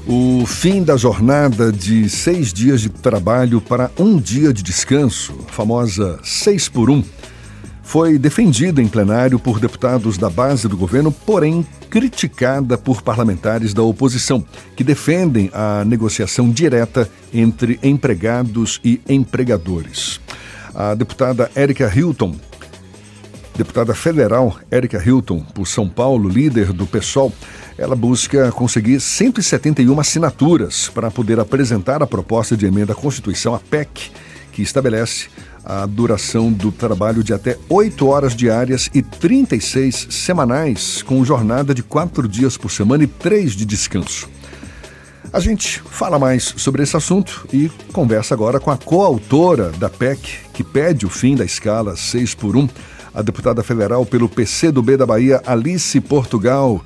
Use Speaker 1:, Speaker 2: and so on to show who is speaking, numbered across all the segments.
Speaker 1: O fim da jornada de 6 dias de trabalho para um dia de descanso, a famosa 6 por 1, foi defendida em plenário por deputados da base do governo, porém criticada por parlamentares da oposição, que defendem a negociação direta entre empregados e empregadores. A deputada deputada federal Érica Hilton, por São Paulo, líder do PSOL, ela busca conseguir 171 assinaturas para poder apresentar a proposta de emenda à Constituição, a PEC, que estabelece a duração do trabalho de até 8 horas diárias e 36 semanais, com jornada de 4 dias por semana e 3 de descanso. A gente fala mais sobre esse assunto e conversa agora com a coautora da PEC, que pede o fim da escala 6 por 1, a deputada federal pelo PCdoB da Bahia, Alice Portugal.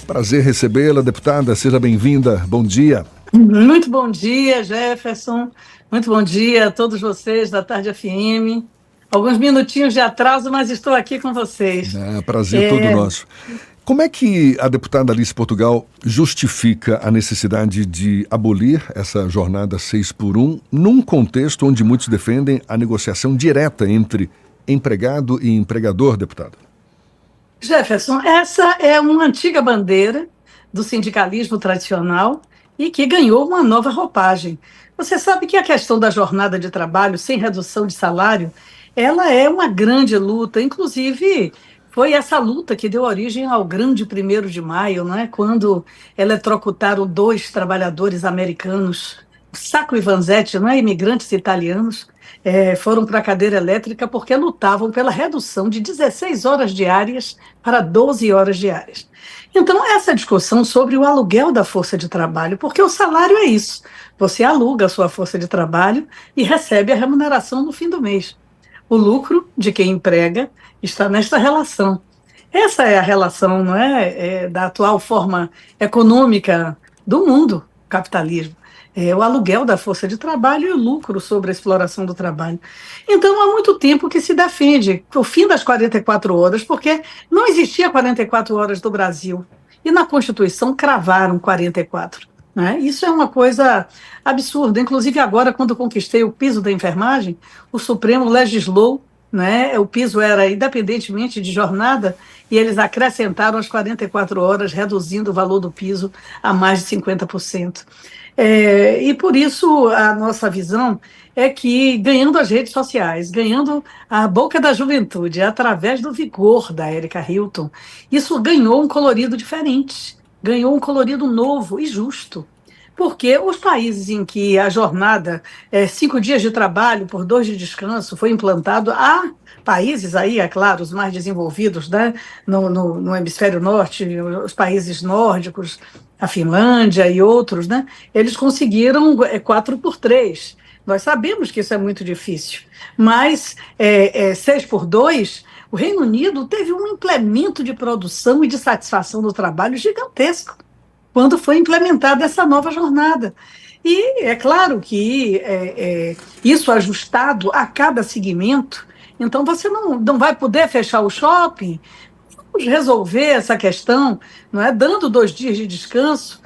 Speaker 1: Prazer recebê-la, deputada. Seja bem-vinda. Bom dia.
Speaker 2: Muito bom dia, Jefferson. Muito bom dia a todos vocês da Tarde FM. Alguns minutinhos de atraso, mas estou aqui com vocês.
Speaker 1: Prazer todo nosso. Como é que a deputada Alice Portugal justifica a necessidade de abolir essa jornada 6 por 1 num contexto onde muitos defendem a negociação direta entre empregado e empregador, deputada?
Speaker 2: Jefferson, essa é uma antiga bandeira do sindicalismo tradicional e que ganhou uma nova roupagem. Você sabe que a questão da jornada de trabalho sem redução de salário, ela é uma grande luta, inclusive foi essa luta que deu origem ao grande 1º de maio, né, quando eletrocutaram 2 trabalhadores americanos, Sacco e Vanzetti, né, imigrantes italianos, foram para a cadeira elétrica porque lutavam pela redução de 16 horas diárias para 12 horas diárias. Então, essa discussão sobre o aluguel da força de trabalho, porque o salário é isso, você aluga a sua força de trabalho e recebe a remuneração no fim do mês. O lucro de quem emprega está nesta relação. Essa é a relação, não é, da atual forma econômica do mundo, capitalismo. O aluguel da força de trabalho e o lucro sobre a exploração do trabalho. Então, há muito tempo que se defende o fim das 44 horas, porque não existia 44 horas no Brasil. E na Constituição cravaram 44. Né? Isso é uma coisa absurda. Inclusive, agora, quando conquistei o piso da enfermagem, o Supremo legislou, né? O piso era independentemente de jornada, e eles acrescentaram as 44 horas, reduzindo o valor do piso a mais de 50%. E por isso a nossa visão é que, ganhando as redes sociais, ganhando a boca da juventude, através do vigor da Érica Hilton, isso ganhou um colorido diferente, ganhou um colorido novo e justo. Porque os países em que a jornada 5 dias de trabalho por 2 de descanso foi implantado, há países aí, é claro, os mais desenvolvidos, né, no hemisfério norte, os países nórdicos, a Finlândia e outros, né, eles conseguiram 4 por 3. Nós sabemos que isso é muito difícil, mas 6 por 2, o Reino Unido teve um implemento de produção e de satisfação do trabalho gigantesco quando foi implementada essa nova jornada. E é claro que isso ajustado a cada segmento, então você não vai poder fechar o shopping. Vamos resolver essa questão, não é, dando 2 dias de descanso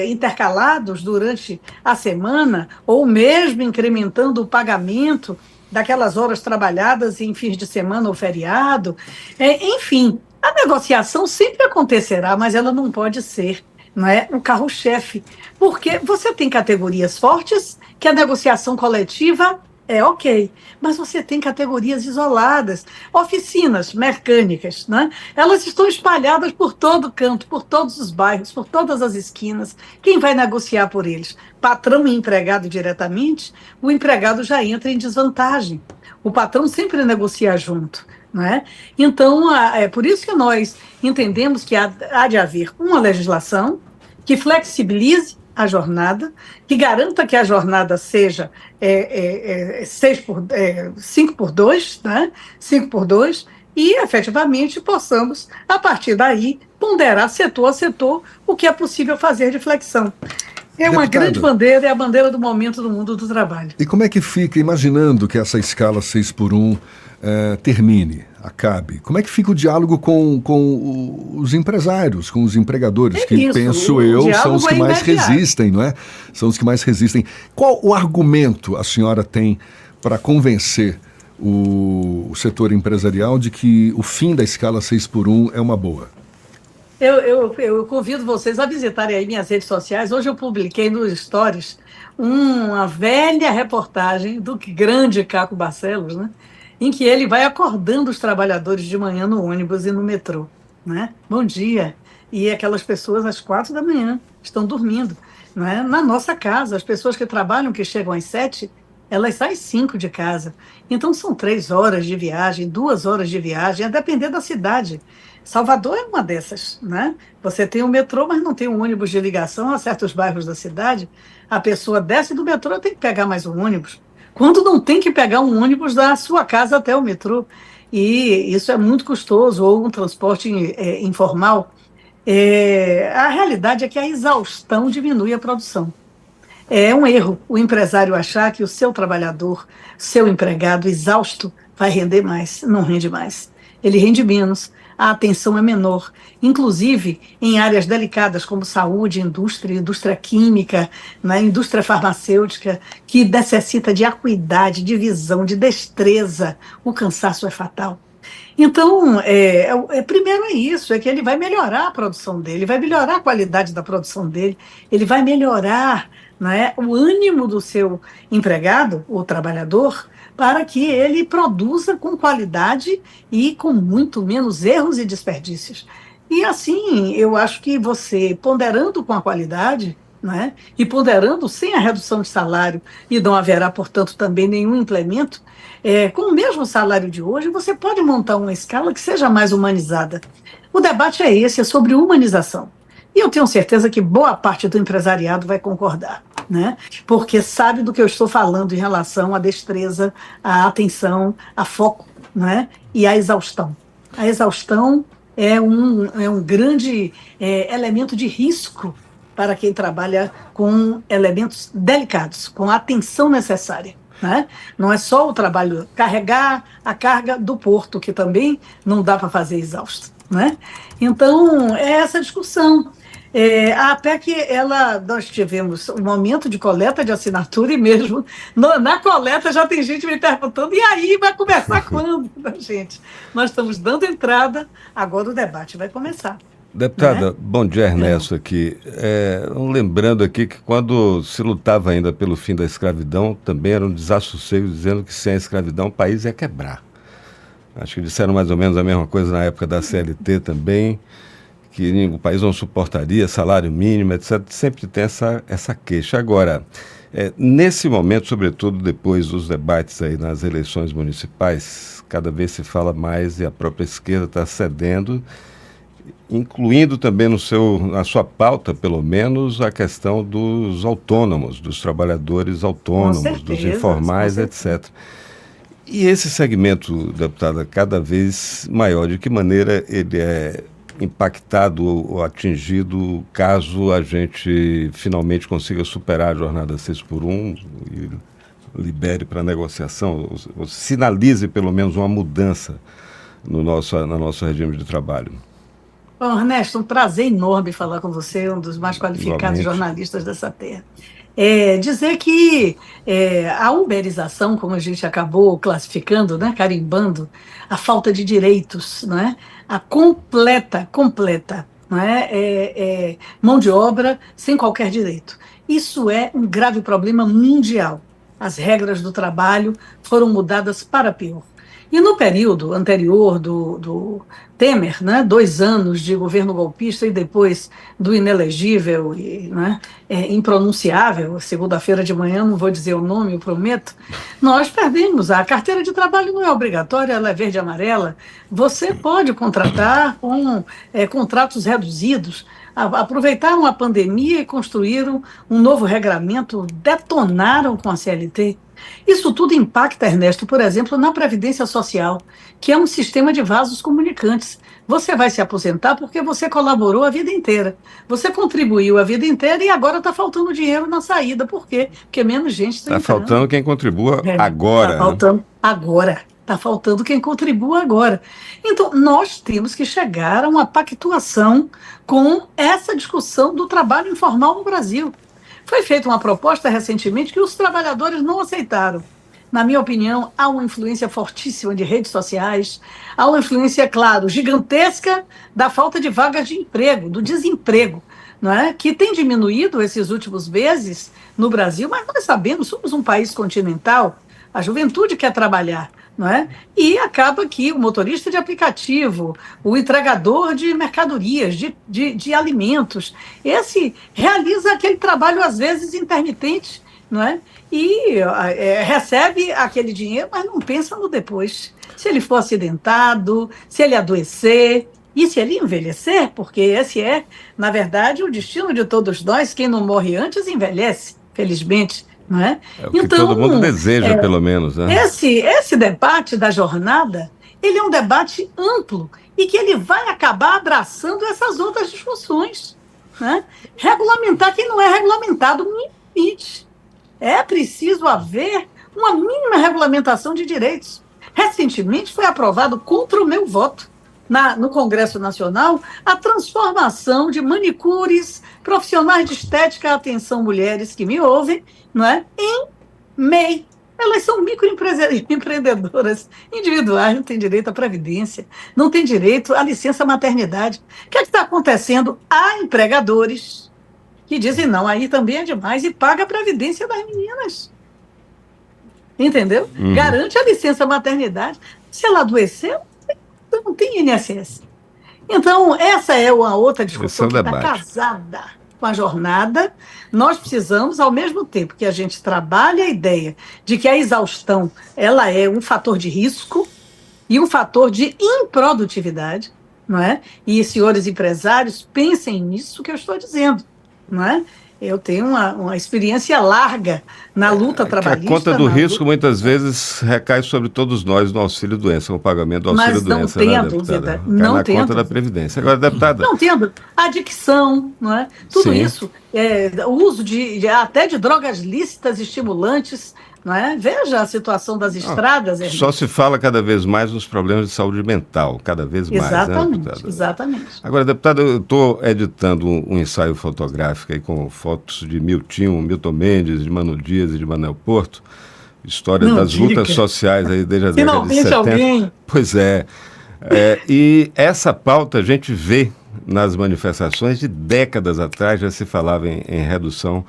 Speaker 2: intercalados durante a semana, ou mesmo incrementando o pagamento daquelas horas trabalhadas em fins de semana ou feriado. Enfim, a negociação sempre acontecerá, mas ela não pode ser, não é, o carro-chefe, porque você tem categorias fortes que a negociação coletiva é ok, mas você tem categorias isoladas, oficinas mecânicas, né? Elas estão espalhadas por todo canto, por todos os bairros, por todas as esquinas. Quem vai negociar por eles? Patrão e empregado diretamente? O empregado já entra em desvantagem. O patrão sempre negocia junto. Não é? Então, é por isso que nós entendemos que há de haver uma legislação que flexibilize a jornada, que garanta que a jornada seja 5 por 2, né? 5 por 2, e efetivamente possamos, a partir daí, ponderar setor a setor o que é possível fazer de flexão. É uma grande bandeira, é a bandeira do momento do mundo do trabalho.
Speaker 1: E como é que fica, imaginando que essa escala 6 por 1 termine? acabe, como é que fica o diálogo com os empresários, com os empregadores,
Speaker 2: É
Speaker 1: que
Speaker 2: isso,
Speaker 1: penso
Speaker 2: o
Speaker 1: eu são os
Speaker 2: diálogo
Speaker 1: que
Speaker 2: é
Speaker 1: mais
Speaker 2: imediato.
Speaker 1: resistem, não é? São os que mais resistem. Qual o argumento a senhora tem para convencer o setor empresarial de que o fim da escala 6 por 1 é uma boa?
Speaker 2: Eu convido vocês a visitarem aí minhas redes sociais. Hoje eu publiquei nos Stories uma velha reportagem do grande Caco Barcelos, né? Em que ele vai acordando os trabalhadores de manhã no ônibus e no metrô, né? Bom dia. E aquelas pessoas às 4 da manhã estão dormindo, né? Na nossa casa, as pessoas que trabalham, que chegam às 7, elas saem às 5 de casa. Então são 3 horas de viagem, 2 horas de viagem, a depender da cidade. Salvador é uma dessas, né? Você tem o metrô, mas não tem um ônibus de ligação a certos bairros da cidade. A pessoa desce do metrô, tem que pegar mais um ônibus. Quando não tem que pegar um ônibus da sua casa até o metrô. E isso é muito custoso, ou um transporte informal. A realidade é que a exaustão diminui a produção. É um erro o empresário achar que o seu trabalhador, seu empregado exausto, vai render mais. Não rende mais. Ele rende menos, a atenção é menor. Inclusive em áreas delicadas como saúde, indústria química, né, indústria farmacêutica, que necessita de acuidade, de visão, de destreza. O cansaço é fatal. Então, primeiro é isso, é que ele vai melhorar a produção dele, vai melhorar a qualidade da produção dele, ele vai melhorar, né, o ânimo do seu empregado, o trabalhador, para que ele produza com qualidade e com muito menos erros e desperdícios. E assim, eu acho que você, ponderando com a qualidade, né, e ponderando sem a redução de salário, e não haverá, portanto, também nenhum implemento, com o mesmo salário de hoje, você pode montar uma escala que seja mais humanizada. O debate é esse, é sobre humanização. E eu tenho certeza que boa parte do empresariado vai concordar, né? Porque sabe do que eu estou falando em relação à destreza, à atenção, a foco, né? E à exaustão. A exaustão é um grande elemento de risco para quem trabalha com elementos delicados, com a atenção necessária. Né? Não é só o trabalho carregar a carga do porto, que também não dá para fazer exausto. Né? Então, é essa discussão. A APEC, nós tivemos um momento de coleta de assinatura e mesmo na coleta já tem gente me perguntando, e aí vai começar quando, gente? Nós estamos dando entrada, agora o debate vai começar.
Speaker 3: Deputada,
Speaker 2: Né?
Speaker 3: bom dia, Ernesto aqui. Lembrando aqui que quando se lutava ainda pelo fim da escravidão, também era um desassossego dizendo que sem a escravidão o país ia quebrar. Acho que disseram mais ou menos a mesma coisa na época da CLT também, que o país não suportaria salário mínimo, etc. Sempre tem essa queixa. Agora, nesse momento, sobretudo depois dos debates aí nas eleições municipais, cada vez se fala mais e a própria esquerda está cedendo, incluindo também na sua pauta, pelo menos, a questão dos autônomos, dos trabalhadores autônomos, dos informais, etc. E esse segmento, deputada, cada vez maior, de que maneira ele é impactado ou atingido caso a gente finalmente consiga superar a jornada 6 por 1 e libere para negociação, ou sinalize pelo menos uma mudança no nosso regime de trabalho?
Speaker 2: Bom, Ernesto, um prazer enorme falar com você, um dos mais qualificados
Speaker 3: Igualmente.
Speaker 2: jornalistas dessa terra. Dizer que a uberização, como a gente acabou classificando, né, carimbando, a falta de direitos, né, a completa, né, mão de obra sem qualquer direito. Isso é um grave problema mundial. As regras do trabalho foram mudadas para pior. E no período anterior do Temer, né, 2 anos de governo golpista e depois do inelegível e, né, impronunciável, segunda-feira de manhã, não vou dizer o nome, eu prometo, nós perdemos. A carteira de trabalho não é obrigatória, ela é verde e amarela. Você pode contratar com contratos reduzidos. Aproveitaram a pandemia e construíram um novo regramento, detonaram com a CLT. Isso tudo impacta, Ernesto, por exemplo, na Previdência Social, que é um sistema de vasos comunicantes. Você vai se aposentar porque você colaborou a vida inteira. Você contribuiu a vida inteira e agora está faltando dinheiro na saída. Por quê? Porque menos gente está
Speaker 3: entrando. Está faltando quem contribua agora.
Speaker 2: Está faltando agora. Está faltando quem contribua agora. Então, nós temos que chegar a uma pactuação com essa discussão do trabalho informal no Brasil. Foi feita uma proposta recentemente que os trabalhadores não aceitaram. Na minha opinião, há uma influência fortíssima de redes sociais, há uma influência, claro, gigantesca da falta de vagas de emprego, do desemprego, não é? Que tem diminuído esses últimos meses no Brasil, mas nós sabemos, somos um país continental, a juventude quer trabalhar, não é? E acaba que o motorista de aplicativo, o entregador de mercadorias, de alimentos, esse realiza aquele trabalho, às vezes, intermitente, não é? E recebe aquele dinheiro, mas não pensa no depois. Se ele for acidentado, se ele adoecer, e se ele envelhecer, porque esse é, na verdade, o destino de todos nós, quem não morre antes envelhece, felizmente. Não é?
Speaker 3: É o que todo mundo deseja, pelo menos. Né?
Speaker 2: Esse debate da jornada, ele é um debate amplo e que ele vai acabar abraçando essas outras discussões. Né? Regulamentar quem não é regulamentado no limite. É preciso haver uma mínima regulamentação de direitos. Recentemente foi aprovado contra o meu voto no Congresso Nacional a transformação de manicures, profissionais de estética, atenção mulheres que me ouvem, não é? Em MEI. Elas são microempreendedoras individuais, não têm direito à previdência, não têm direito à licença maternidade. O que é que está acontecendo? Há empregadores que dizem, não, aí também é demais, e paga a previdência das meninas. Entendeu? Garante a licença maternidade. Se ela adoecer, não tem INSS. Então, essa é uma outra discussão que está casada com a jornada. Nós precisamos, ao mesmo tempo que a gente trabalha a ideia de que a exaustão ela é um fator de risco e um fator de improdutividade, não é? E, senhores empresários, pensem nisso que eu estou dizendo, não é? Eu tenho uma experiência larga na luta trabalhista.
Speaker 3: A conta do risco, muitas vezes, recai sobre todos nós no auxílio-doença, o pagamento do auxílio-doença.
Speaker 2: Mas não tenha dúvida. Não
Speaker 3: na conta da Previdência. Agora, deputada...
Speaker 2: Não tendo adicção, não é? Tudo
Speaker 3: Sim.
Speaker 2: isso, o uso até de drogas lícitas, estimulantes, não é? Veja a situação das estradas.
Speaker 3: Só se fala cada vez mais nos problemas de saúde mental, cada vez mais.
Speaker 2: Exatamente,
Speaker 3: né, deputada?
Speaker 2: Exatamente.
Speaker 3: Agora, deputada, eu estou editando um ensaio fotográfico aí com fotos de Milton Mendes, de Mano Dias e de Manuel Porto, história das lutas sociais aí desde a década de 70.
Speaker 2: Alguém.
Speaker 3: Pois é. E essa pauta a gente vê nas manifestações de décadas atrás, já se falava em redução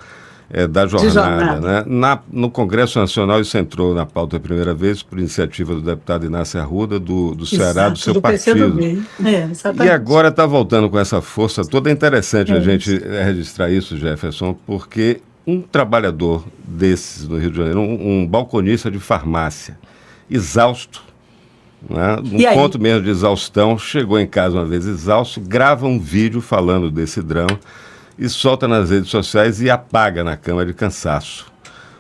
Speaker 3: da jornada. Né? No Congresso Nacional isso entrou na pauta a primeira vez por iniciativa do deputado Inácio Arruda, do Ceará, do seu partido. E agora está voltando com essa força toda. É interessante a gente registrar isso, Jefferson, porque um trabalhador desses no Rio de Janeiro, um balconista de farmácia, exausto, né? Um ponto mesmo de exaustão, chegou em casa uma vez exausto, grava um vídeo falando desse drama e solta nas redes sociais e apaga na cama de cansaço.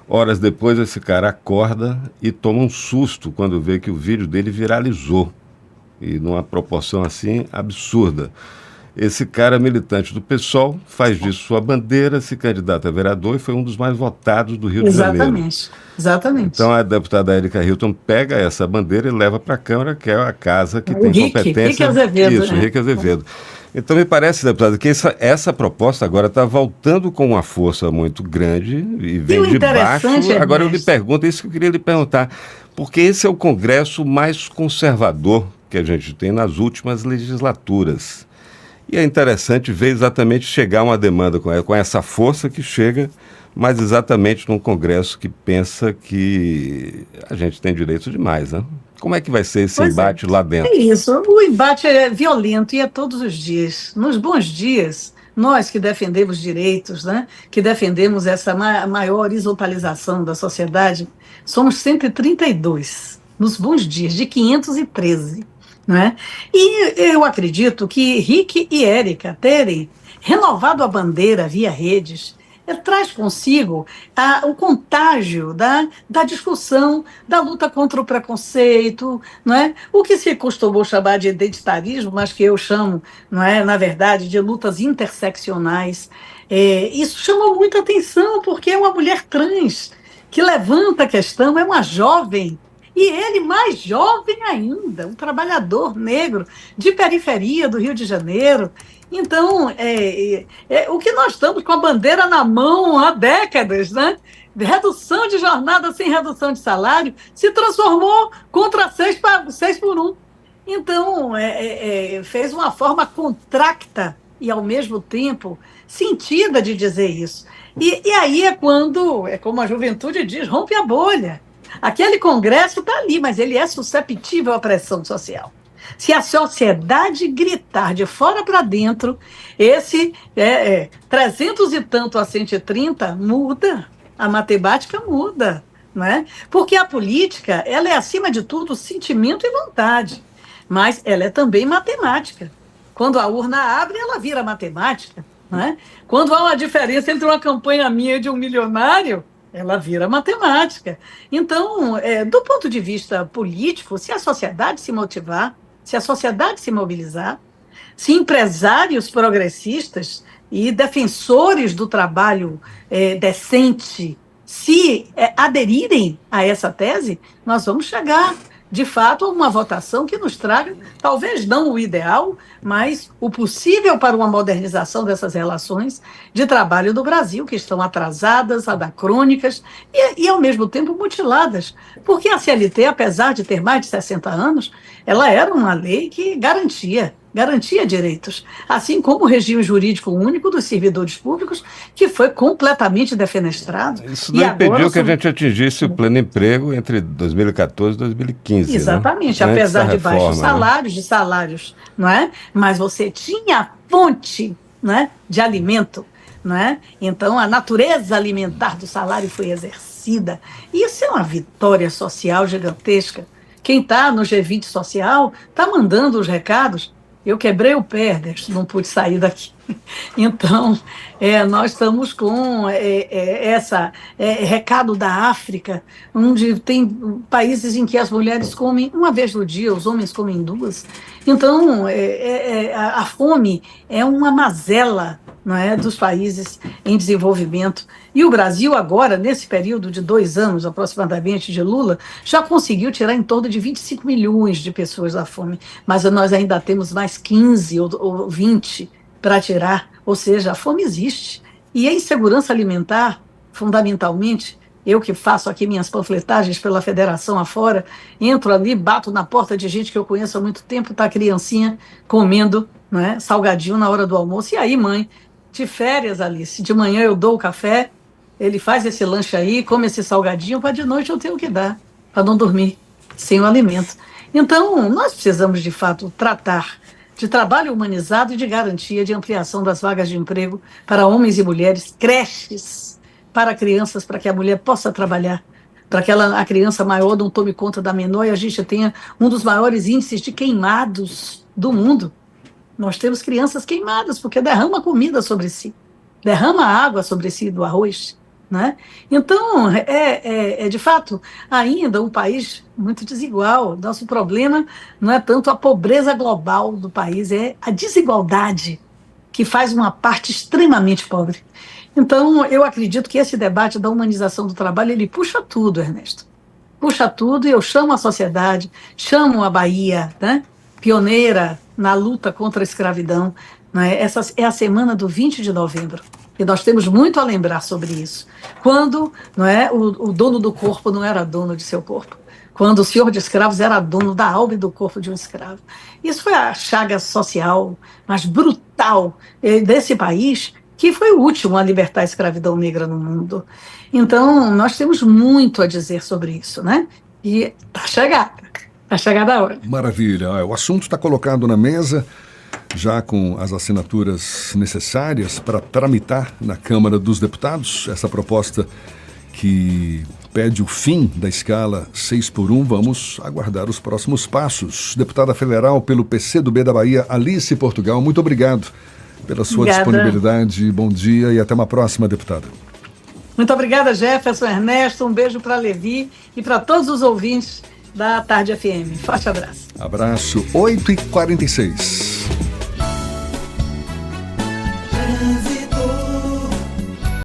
Speaker 3: Horas depois, esse cara acorda e toma um susto quando vê que o vídeo dele viralizou. E numa proporção assim absurda. Esse cara, militante do PSOL, faz disso sua bandeira, se candidata a vereador e foi um dos mais votados do Rio de Janeiro.
Speaker 2: Exatamente.
Speaker 3: Então a deputada Érica Hilton pega essa bandeira e leva para a Câmara, que é a casa que tem competência.
Speaker 2: Rique Azevedo.
Speaker 3: Isso, Rique Azevedo. Então, me parece, deputado, que essa proposta agora está voltando com uma força muito grande e vem de baixo. Agora eu lhe pergunto, isso que eu queria lhe perguntar, porque esse é o Congresso mais conservador que a gente tem nas últimas legislaturas. E é interessante ver exatamente chegar uma demanda com essa força que chega, mas exatamente num Congresso que pensa que a gente tem direito demais, né? Como é que vai ser esse embate lá dentro?
Speaker 2: É isso, o embate é violento e é todos os dias. Nos bons dias, nós que defendemos direitos, né, que defendemos essa maior horizontalização da sociedade, somos 132, nos bons dias, de 513. Não é? E eu acredito que Rick e Érica terem renovado a bandeira via redes traz consigo o contágio da discussão, da luta contra o preconceito, não é? O que se costumou chamar de identitarismo, mas que eu chamo, não é, na verdade, de lutas interseccionais. Isso chamou muita atenção, porque é uma mulher trans que levanta a questão, é uma jovem E ele mais jovem ainda, um trabalhador negro de periferia do Rio de Janeiro. Então, o que nós estamos com a bandeira na mão há décadas, né? Redução de jornada sem redução de salário, se transformou contra 6 por 1. Então, fez uma forma contracta e, ao mesmo tempo, sentida de dizer isso. E aí é quando, como a juventude diz, rompe a bolha. Aquele Congresso está ali, mas ele é susceptível à pressão social. Se a sociedade gritar de fora para dentro, esse 300 e tanto a 130 muda, a matemática muda, não é? Porque a política, ela é, acima de tudo, sentimento e vontade, mas ela é também matemática. Quando a urna abre, ela vira matemática, não é? Quando há uma diferença entre uma campanha minha e de um milionário, ela vira matemática. Então, do ponto de vista político, se a sociedade se motivar, se a sociedade se mobilizar, se empresários progressistas e defensores do trabalho decente se aderirem a essa tese, nós vamos chegar, de fato, a uma votação que nos traga, talvez não o ideal, mas o possível para uma modernização dessas relações de trabalho do Brasil, que estão atrasadas, anacrônicas e ao mesmo tempo, mutiladas. Porque a CLT, apesar de ter mais de 60 anos, ela era uma lei que garantia direitos, assim como o regime jurídico único dos servidores públicos, que foi completamente defenestrado.
Speaker 3: Isso não impediu que a gente atingisse o pleno emprego entre 2014 e 2015.
Speaker 2: Exatamente,
Speaker 3: né?
Speaker 2: Apesar de
Speaker 3: reforma,
Speaker 2: baixos salários, de salários, não é? Mas você tinha a fonte, né, de alimento, não é? Então, a natureza alimentar do salário foi exercida. Isso é uma vitória social gigantesca. Quem está no G20 social está mandando os recados. Eu quebrei o pé, Ernesto, não pude sair daqui. Então, nós estamos com essa recado da África, onde tem países em que as mulheres comem uma vez no dia, os homens comem duas. Então, a fome é uma mazela, não é, dos países em desenvolvimento. E o Brasil agora, nesse período de 2 anos aproximadamente de Lula, já conseguiu tirar em torno de 25 milhões de pessoas da fome, mas nós ainda temos mais 15 ou 20 para tirar, ou seja, a fome existe. E a insegurança alimentar, fundamentalmente, eu que faço aqui minhas panfletagens pela federação afora, entro ali, bato na porta de gente que eu conheço há muito tempo, está a criancinha comendo, não é, salgadinho na hora do almoço. E aí, mãe, de férias, Alice, de manhã eu dou o café, ele faz esse lanche aí, come esse salgadinho, para de noite eu tenho que dar, para não dormir sem o alimento. Então, nós precisamos, de fato, tratar de trabalho humanizado e de garantia de ampliação das vagas de emprego para homens e mulheres, creches para crianças, para que a mulher possa trabalhar, para que a criança maior não tome conta da menor e a gente tenha um dos maiores índices de queimados do mundo. Nós temos crianças queimadas porque derrama comida sobre si, derrama água sobre si do arroz, né? Então, de fato, ainda um país muito desigual. Nosso problema não é tanto a pobreza global do país, é a desigualdade que faz uma parte extremamente pobre. Então, eu acredito que esse debate da humanização do trabalho, ele puxa tudo, Ernesto. Puxa tudo, e eu chamo a sociedade, chamo a Bahia, né, pioneira na luta contra a escravidão. Né? Essa é a semana do 20 de novembro. E nós temos muito a lembrar sobre isso. Quando, não é, o dono do corpo não era dono de seu corpo. Quando o senhor de escravos era dono da alma e do corpo de um escravo. Isso foi a chaga social mais brutal desse país, que foi o último a libertar a escravidão negra no mundo. Então, nós temos muito a dizer sobre isso, né? E está chegada a hora.
Speaker 1: Maravilha. O assunto está colocado na mesa, já com as assinaturas necessárias para tramitar na Câmara dos Deputados, essa proposta que pede o fim da escala 6 por 1. Vamos aguardar os próximos passos. Deputada federal pelo PCdoB da Bahia, Alice Portugal, muito obrigado pela sua disponibilidade. Bom dia e até uma próxima, deputada.
Speaker 2: Muito obrigada, Jefferson, Ernesto. Um beijo para Levi e para todos os ouvintes da Tarde FM. Forte abraço.
Speaker 1: Abraço. 8h46.